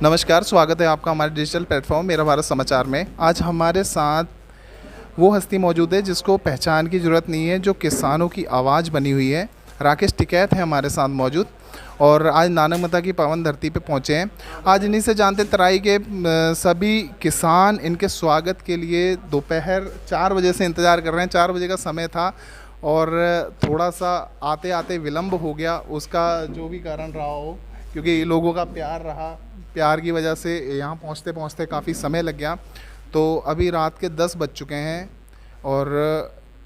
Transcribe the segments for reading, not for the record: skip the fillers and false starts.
नमस्कार, स्वागत है आपका हमारे डिजिटल प्लेटफॉर्म मेरा भारत समाचार में। आज हमारे साथ वो हस्ती मौजूद है जिसको पहचान की ज़रूरत नहीं है, जो किसानों की आवाज़ बनी हुई है। राकेश टिकैत है हमारे साथ मौजूद और आज नानक माता की पावन धरती पे पहुँचे हैं। आज इन्हीं से जानते तराई के सभी किसान इनके स्वागत के लिए दोपहर 4 बजे से इंतज़ार कर रहे हैं। 4 बजे का समय था और थोड़ा सा आते आते विलम्ब हो गया, उसका जो भी कारण रहा हो, क्योंकि लोगों का प्यार रहा, प्यार की वजह से यहाँ पहुँचते पहुँचते काफ़ी समय लग गया। तो अभी रात के 10 बज चुके हैं और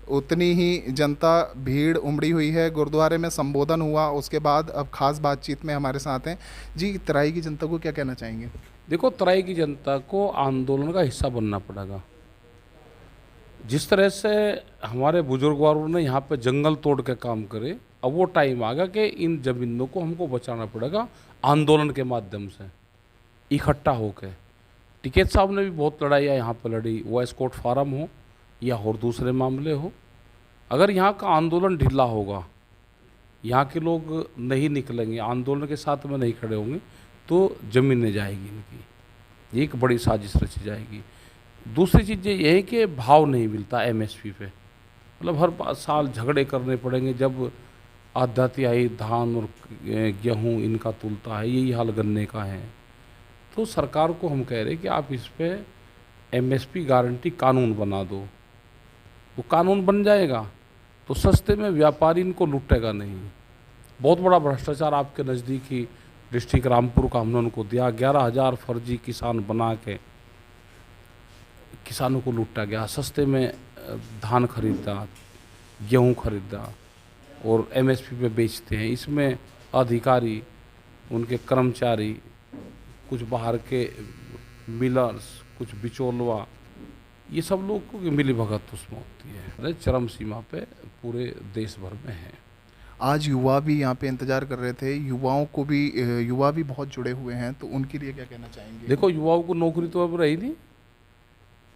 उतनी ही जनता भीड़ उमड़ी हुई है। गुरुद्वारे में संबोधन हुआ, उसके बाद अब खास बातचीत में हमारे साथ हैं जी। तराई की जनता को क्या कहना चाहेंगे? देखो, तराई की जनता को आंदोलन का हिस्सा बनना पड़ेगा। जिस तरह से हमारे बुजुर्गवारों ने यहाँ पे जंगल तोड़ के काम करे, अब वो टाइम आ गया कि इन जमीनों को हमको बचाना पड़ेगा आंदोलन के माध्यम से, इकट्ठा होकर। टिकैत साहब ने भी बहुत लड़ाइयाँ यहाँ पर लड़ी, वो एस्कॉर्ट फार्म हो या और दूसरे मामले हो। अगर यहाँ का आंदोलन ढीला होगा, यहाँ के लोग नहीं निकलेंगे, आंदोलन के साथ में नहीं खड़े होंगे, तो ज़मीनें जाएगी इनकी। ये एक बड़ी साजिश रची जाएगी। दूसरी चीज़ ये है कि भाव नहीं मिलता एमएसपी पे, मतलब हर साल झगड़े करने पड़ेंगे। जब आध्यात्मिक धान और गेहूँ इनका तुलता है, यही हाल गन्ने का है। तो सरकार को हम कह रहे हैं कि आप इस पे एमएसपी गारंटी कानून बना दो। वो कानून बन जाएगा तो सस्ते में व्यापारी इनको लूटेगा नहीं। बहुत बड़ा भ्रष्टाचार आपके नज़दीक ही डिस्ट्रिक्ट रामपुर का हमने उनको दिया। 11,000 फर्जी किसान बना के किसानों को लूटा गया। सस्ते में धान खरीदा, गेहूँ खरीदा और एमएसपी पे बेचते हैं। इसमें अधिकारी, उनके कर्मचारी, कुछ बाहर के मिलर्स, कुछ बिचौलवा, ये सब लोग को मिली भगत उसमें होती है। चरम सीमा पे पूरे देश भर में है। आज युवा भी यहाँ पे इंतज़ार कर रहे थे, युवाओं को भी युवा भी बहुत जुड़े हुए हैं, तो उनके लिए क्या कहना चाहेंगे? देखो, युवाओं को नौकरी तो अब रही नहीं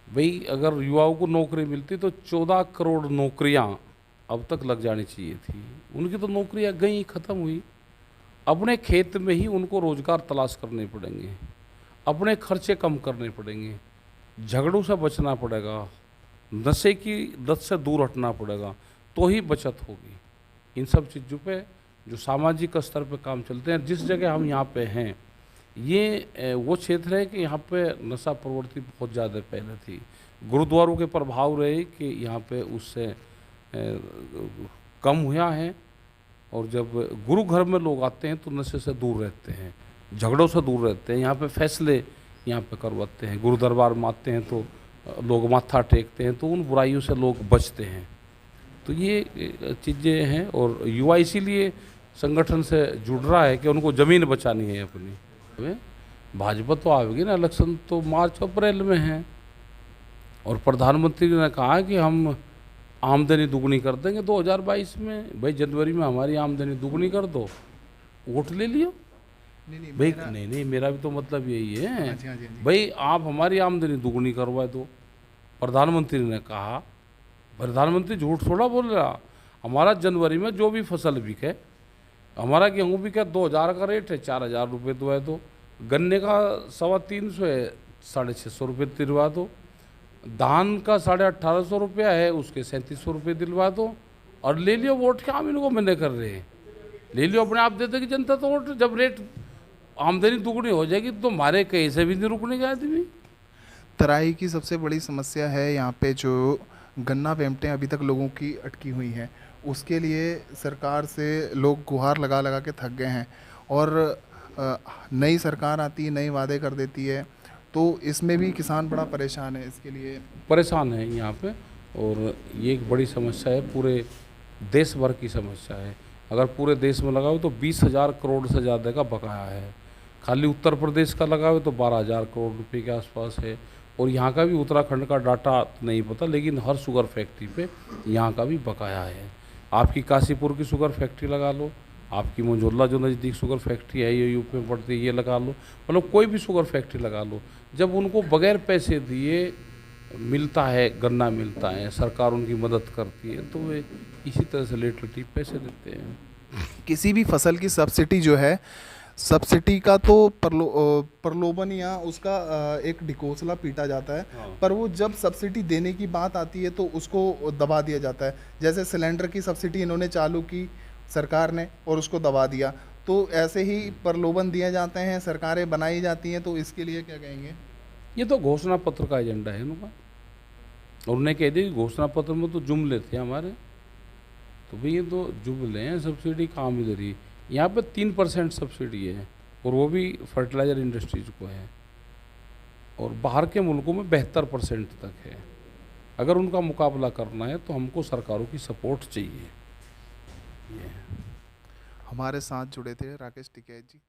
भाई। अगर युवाओं को नौकरी मिलती तो 14 करोड़ नौकरियां अब तक लग जानी चाहिए थी। उनकी तो नौकरियां गई, ख़त्म हुई। अपने खेत में ही उनको रोज़गार तलाश करने पड़ेंगे, अपने खर्चे कम करने पड़ेंगे, झगड़ों से बचना पड़ेगा, नशे की लत से दूर हटना पड़ेगा, तो ही बचत होगी। इन सब चीज़ों पे जो सामाजिक स्तर पे काम चलते हैं, जिस जगह हम यहाँ पे हैं, ये वो क्षेत्र है कि यहाँ पे नशा प्रवृत्ति बहुत ज़्यादा पहले थी। गुरुद्वारों के प्रभाव रहे कि यहाँ पे उससे कम हुआ है। और जब गुरु घर में लोग आते हैं तो नशे से दूर रहते हैं, झगड़ों से दूर रहते हैं। यहाँ पे फैसले यहाँ पे करवाते हैं। गुरु दरबार में आते हैं तो लोग माथा टेकते हैं, तो उन बुराइयों से लोग बचते हैं। तो ये चीज़ें हैं और युवा इसीलिए संगठन से जुड़ रहा है कि उनको ज़मीन बचानी है अपनी। भाजपा तो आएगी ना, इलेक्शन तो मार्च अप्रैल में है और प्रधानमंत्री ने कहा कि हम आमदनी दुगनी कर देंगे 2022 में। भाई जनवरी में हमारी आमदनी दुगनी कर दो, वोट ले लियो। नहीं भाई नहीं, मेरा भी तो मतलब यही है। हाँ जी, हाँ जी। भाई आप हमारी आमदनी दुगनी करवा दो। प्रधानमंत्री ने कहा, प्रधानमंत्री झूठ थोड़ा बोल रहा। हमारा जनवरी में जो भी फसल बिके, हमारा गेहूँ बिके 2,000 का रेट है, 4,000 रुपये दो है। तो गन्ने का 350 है, 650 रुपये दिलवा दो। धान का 1,850 रुपया है, उसके 3,700 रुपये दिलवा दो और ले लियो वोट। क्या हम इनको मना कर रहे हैं? ले लियो, अपने आप दे देगी जनता तो वोट। जब रेट आमदनी दुगनी हो जाएगी तो हमारे कहीं से भी नहीं रुकने का आदमी। तराई की सबसे बड़ी समस्या है यहाँ पे जो गन्ना पेमटें अभी तक लोगों की अटकी हुई हैं, उसके लिए सरकार से लोग गुहार लगा लगा के थक गए हैं। और नई सरकार आती है, नए वादे कर देती है, तो इसमें भी किसान बड़ा परेशान है। इसके लिए परेशान है यहाँ पे और ये एक बड़ी समस्या है, पूरे देश भर की समस्या है। अगर पूरे देश में लगाओ तो 20,000 करोड़ से ज़्यादा का बकाया है। खाली उत्तर प्रदेश का लगाओ तो 12,000 करोड़ रुपए के आसपास है। और यहाँ का भी उत्तराखंड का डाटा नहीं पता, लेकिन हर शुगर फैक्ट्री पे यहाँ का भी बकाया है। आपकी काशीपुर की शुगर फैक्ट्री लगा लो, आपकी मंझोला जो नज़दीक शुगर फैक्ट्री है, ये यूपी में पड़ती है, ये लगा लो, मतलब कोई भी शुगर फैक्ट्री लगा लो। जब उनको बगैर पैसे दिए मिलता है, गन्ना मिलता है, सरकार उनकी मदद करती है, तो वे इसी तरह से लेट लटीफ पैसे देते हैं। किसी भी फसल की सब्सिडी जो है सब्सिडी का तो प्रलोभन या उसका एक ढिकोसला पीटा जाता है, हाँ। पर वो जब सब्सिडी देने की बात आती है तो उसको दबा दिया जाता है। जैसे सिलेंडर की सब्सिडी इन्होंने चालू की सरकार ने और उसको दबा दिया, तो ऐसे ही प्रलोभन दिए जाते हैं, सरकारें बनाई जाती हैं, तो इसके लिए क्या कहेंगे? ये तो घोषणा पत्र का एजेंडा है उनका, और उन्हें कह दिया कि घोषणा पत्र में तो जुमले थे हमारे, तो भाई ये तो जुमले हैं, सब्सिडी काम इधर ही। यहाँ पे 3% सब्सिडी है, और वो भी फर्टिलाइजर इंडस्ट्रीज को है, और बाहर के मुल्कों में 72% तक है। अगर उनका मुकाबला करना है तो हमको सरकारों की सपोर्ट चाहिए। हमारे साथ जुड़े थे राकेश टिकैत जी।